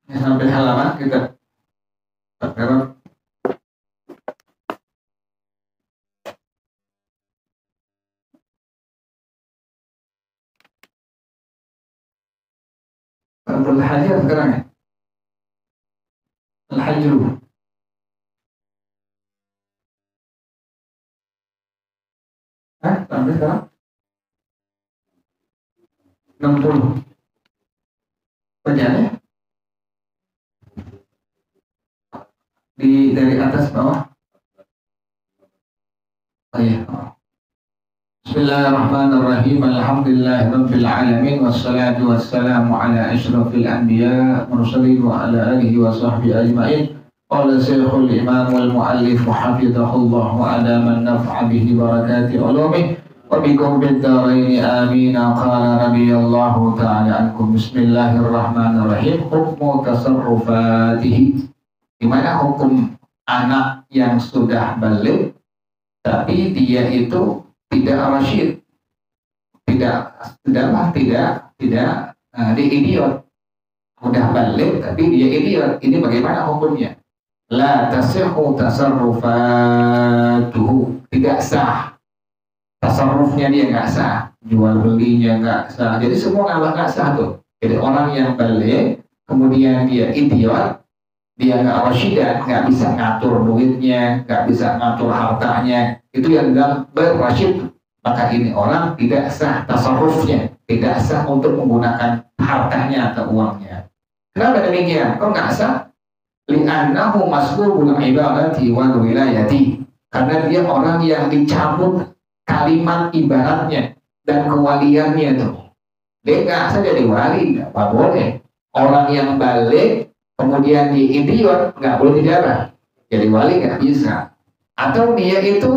sampai halaman kita. Al-Hajj sekarang ya. Al-Hajj. Sampai sekarang 60. Bacaannya dari atas bawah. Oh iya. Bismillahirrahmanirrahim. Alhamdulillahirabbil alamin wassalatu wassalamu ala asyrafil anbiya mursalin wa ala alihi wa sahbihi ajmain. Qala Syekhul Imam wal Muallif hafizahullah wa adama an-naf'a bihi barakati ulumih wa bikum bid-darain amin. Qala radhiyallahu ta'ala ankum. Bismillahirrahmanirrahim. Hukmu tasarrufatihi. Gimana hukum anak yang sudah balik tapi dia itu tidak rasyid, tidak idiot, udah balik tapi dia idiot. Ini bagaimana hukumnya? La tasihhu tasarrufatuhu, tidak sah tasarrufnya, dia nggak sah, jual belinya nggak sah, jadi semua nggak sah tuh. Jadi orang yang balik kemudian dia idiot, dia nggak rasyidan, nggak bisa ngatur duitnya, nggak bisa ngatur hartanya, itu yang bilang berrasyid, maka ini orang tidak sah tasarrufnya, tidak sah untuk menggunakan hartanya atau uangnya. Kenapa demikian? Kok nggak sah? Li'annahu masbubul ibadati wal wilayati, karena dia orang yang dicabut kalimat ibaratnya dan kewaliannya tuh. Dia nggak sah jadi wali, nggak boleh. Orang yang balik kemudian dia idiot, nggak boleh jadi wali, nggak bisa. Atau dia itu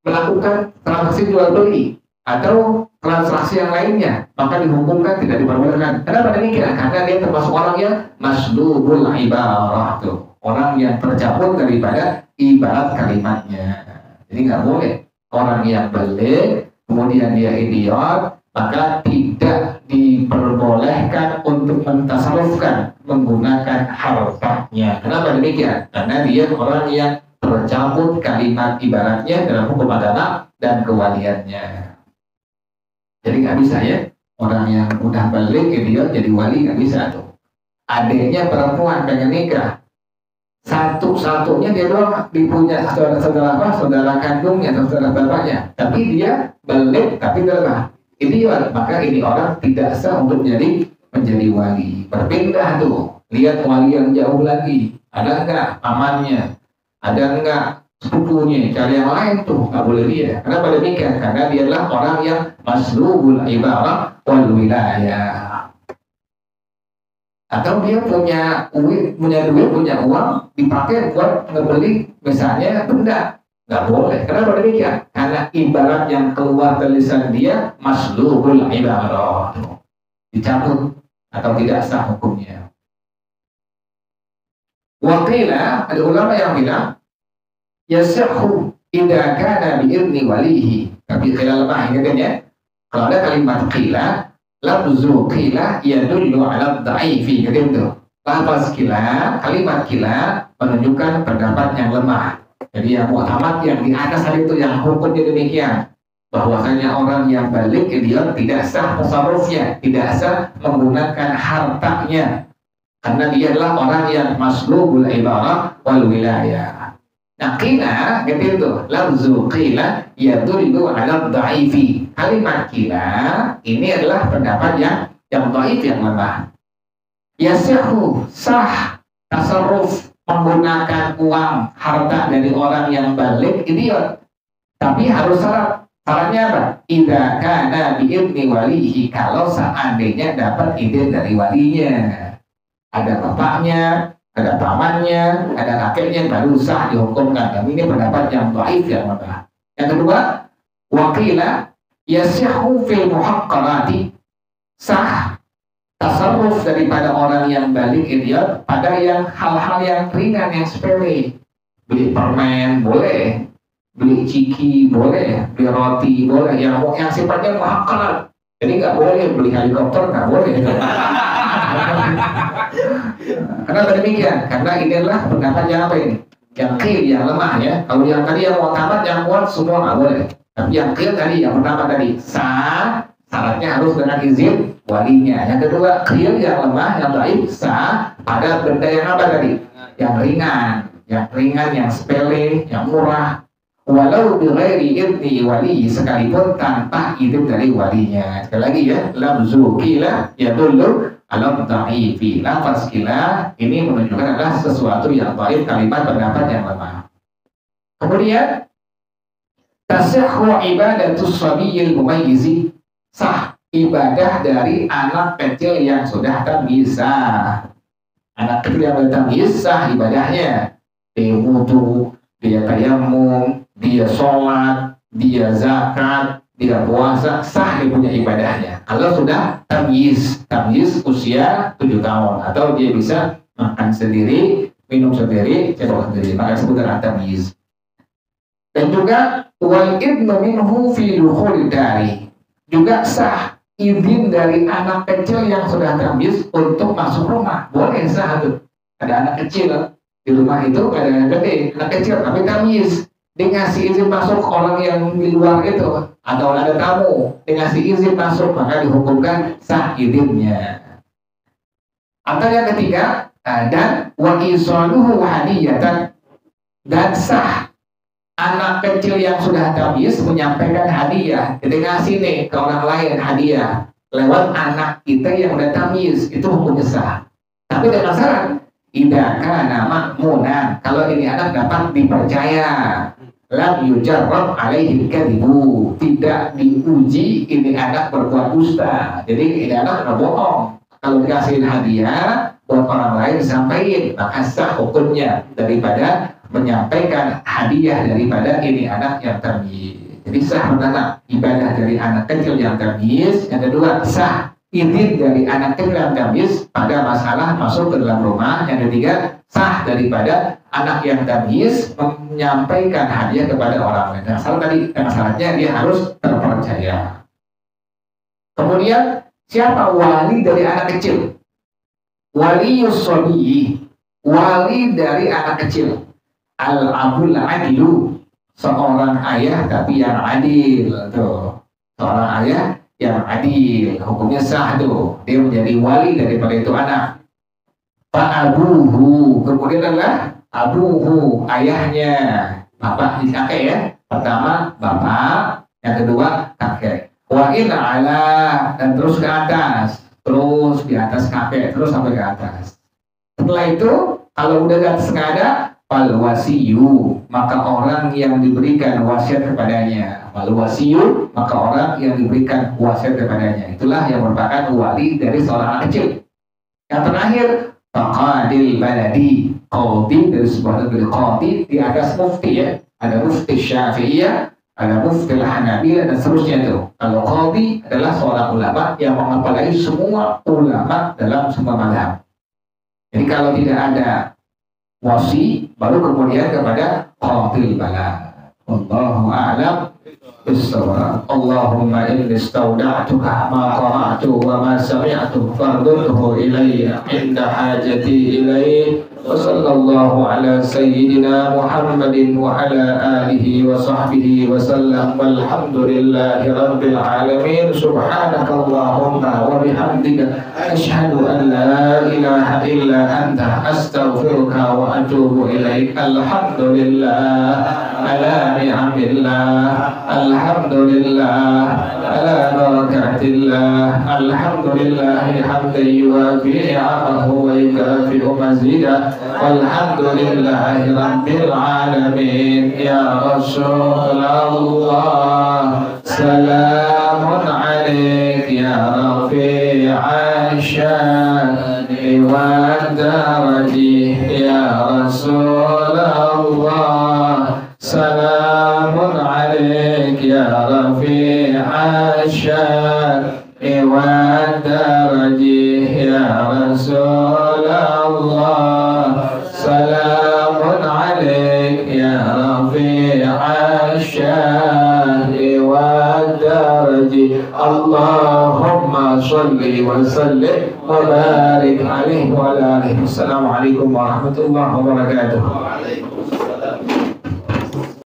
melakukan transaksi jual beli atau transaksi yang lainnya, maka dihukumkan tidak diperbolehkan. Kenapa demikian? Karena dia termasuk orang yang maslubul ibarah tuh, orang yang tercabut daripada ibarat kalimatnya. Jadi nggak boleh. Orang yang balik kemudian dia idiot, maka tidak diperbolehkan untuk mentasarrufkan menggunakan hartanya. Kenapa demikian? Karena dia orang yang tercabut kalimat ibaratnya dalam hukum agama dan kewaliannya. Jadi nggak bisa ya, orang yang udah balik idiot jadi wali, nggak bisa tuh. Adiknya perempuan pengen nikah, satu-satunya dia doang dipunya saudara kandungnya atau saudara bapaknya, tapi dia balik tapi adalah idiot, maka ini orang tidak sah untuk menjadi wali. Berpindah tuh, lihat wali yang jauh lagi, ada enggak pamannya, ada enggak sepupunya, cari yang lain tuh, nggak boleh dia. Kenapa demikian? Karena dia adalah orang yang maslubul ibarah wal wilayah. Atau dia punya duit, punya uang dipakai buat ngebeli misalnya benda, nggak boleh. Kenapa demikian? Karena ibarat yang keluar dari lisan dia maslubul ibarah, dicabut atau tidak sah hukumnya. Wakilah, ada ulama yang bilang yasihhu idza kana bi idni walihi. Tapi qila lemah, ingat ya. Kalau ada kalimat qila, lafzu qila yadullu ala dha'ifi, gitu. Lafaz qila, kalimat qila menunjukkan pendapat yang lemah. Jadi yang mu'tamad yang di atas tadi itu yang hukumnya demikian, bahwasanya orang yang balik idiot tidak sah tasarrufnya, tidak sah menggunakan hartanya, karena dia adalah orang yang maslubul ibarah wal wilayah. Nah, qila, gitu itu, lafzu qila yadullu ala dha'ifi. Kalimat qila ini adalah pendapat yang dhaif, yang lemah. Yasihhu, sah tasarruf menggunakan uang harta dari orang yang balik idiot, tapi harus syarat. Syaratnya apa? Idza kana bi idni walihi, kalau seandainya dapat izin dari walinya, ada bapaknya, ada pamannya, ada kakeknya, baru sah dihukumkan. Dan ini pendapat yang dhaif, yang lemah. Yang kedua, wakila yasihhu fil muhaqqarati, sah tasarruf daripada orang yang balik idiot pada yang hal-hal yang ringan, yang sepele. Beli permen boleh, beli ciki boleh, beli roti boleh, yang sifatnya muhaqqarat. Jadi nggak boleh beli helikopter, nggak boleh. Kenapa demikian? Karena ini adalah pendapat yang apa ini? Yang qil, yang lemah ya. Kalau yang tadi yang mu'tamad, yang kuat semua nggak boleh. Tapi yang qil tadi, yang pertama tadi sah, syaratnya harus dengan izin walinya. Yang kedua qil yang lemah, yang dhaif sah pada benda yang apa tadi? Yang ringan, yang sepele, yang murah. Walau bighairi idni wali, sekalipun tanpa izin dari walinya. Sekali lagi ya, lafzu qila yadullu ala dha'ifi. Lafaz qila ini menunjukkan adalah sesuatu yang dhaif, kalimat pendapat yang lemah. Kemudian tasihhu ibadatus sabiyil mumayyizi, sah ibadah dari anak kecil yang sudah tamyiz. Anak kecil yang sudah tamyiz sah ibadahnya. Dia wudu, dia tayammum, dia sholat, dia zakat, dia puasa, sah dia punya ibadahnya. Kalau sudah tamyiz usia 7 tahun, atau dia bisa makan sendiri, minum sendiri, cebok sendiri, maka disebut tamyiz. Dan juga wal idnu minhu fi dukhulid dari, juga sah izin dari anak kecil yang sudah tamyiz untuk masuk rumah. Boleh sah tuh. Ada anak kecil di rumah itu, ada anak gede, anak kecil tapi tamyiz. Dia ngasih izin masuk orang yang di luar itu, atau ada tamu, dia ngasih izin masuk, maka dihukumkan sah izinnya. Atau yang ketiga, dan wa isaluhu hadiyatan, dan sah anak kecil yang sudah tamyiz menyampaikan hadiah. Kita ngasih nih ke orang lain hadiah lewat anak kita yang udah tamyiz, itu hukumnya sah. Tapi dengan syarat idza kana ma'munan, kalau ini anak dapat dipercaya, lam yujarrab alaihi kadzibu, tidak diuji ini anak berbuat dusta. Jadi ini anak nggak bohong. Kalau dikasih hadiah buat orang lain sampaikan, maka sah hukumnya daripada menyampaikan hadiah daripada ini anak yang tamyiz. Jadi sah pertama ibadah dari anak kecil yang tamyiz, yang kedua sah izin dari anak kecil yang tamyiz pada masalah masuk ke dalam rumah, yang ketiga sah daripada anak yang tamyiz menyampaikan hadiah kepada orang lain. Nah, syaratnya dia harus terpercaya. Kemudian siapa wali dari anak kecil? Waliyus shabiyi, wali dari anak kecil. Al-abul adilu, seorang ayah tapi yang adil tuh. Seorang ayah yang adil, hukumnya sah tuh. Dia menjadi wali daripada itu anak. Fa'abuhu, kemudian adalah abuhu, ayahnya. Bapak di kakek ya. Pertama bapak, yang kedua kakek. Wa in ala, dan terus ke atas. Terus di atas kakek, terus sampai ke atas. Setelah itu, kalau udah di atas nggak ada, fal wasiyu, maka orang yang diberikan wasiat kepadanya. Fal wasiyu, maka orang yang diberikan wasiat kepadanya. Itulah yang merupakan wali dari seorang anak kecil. Yang terakhir, faqadil baladi, qadi dari sebuah negeri. Qadi di atas mufti ya. Ada mufti Syafi'iyah, ada mufti Hanabilah, dan seterusnya itu. Kalau qadi adalah seorang ulama yang mengepalai semua ulama dalam semua mazhab. Jadi kalau tidak ada wasi, baru kemudian kepada qadil balad. Wallahu a'lam bissawab. Allahumma inni istawda'tuka ma qara'tu wa ma sami'tu fardudhu ilayya inda hajati ilayhi. Wa sallallahu ala sayyidina Muhammadin wa ala alihi wa sahbihi wa sallam. Walhamdulillahi rabbil alamin. Subhanakallahumma wa bihamdika ashhadu an la ilaha illa anta astaghfiruka wa atubu ilaik. Alhamdulillah ala ni'amillah, alhamdulillah ala barakatillah, alhamdulillah hamdan yuwafi ni'amahu wa yukafi'u mazidah. Walhamdulillahi rabbil alamin. Ya Rasulullah, salamun alaik ya rafi'a syani wa daraji. Ya Rasulullah, salamun alaik ya rafi'a syani wa daraji. Ya Rasulullah, salamun alaik ya rafi'a syani wa daraji. Allahumma salli wa sallim wa barik alaihi wa ala alihi. Wassalamualaikum warahmatullahi wabarakatuh.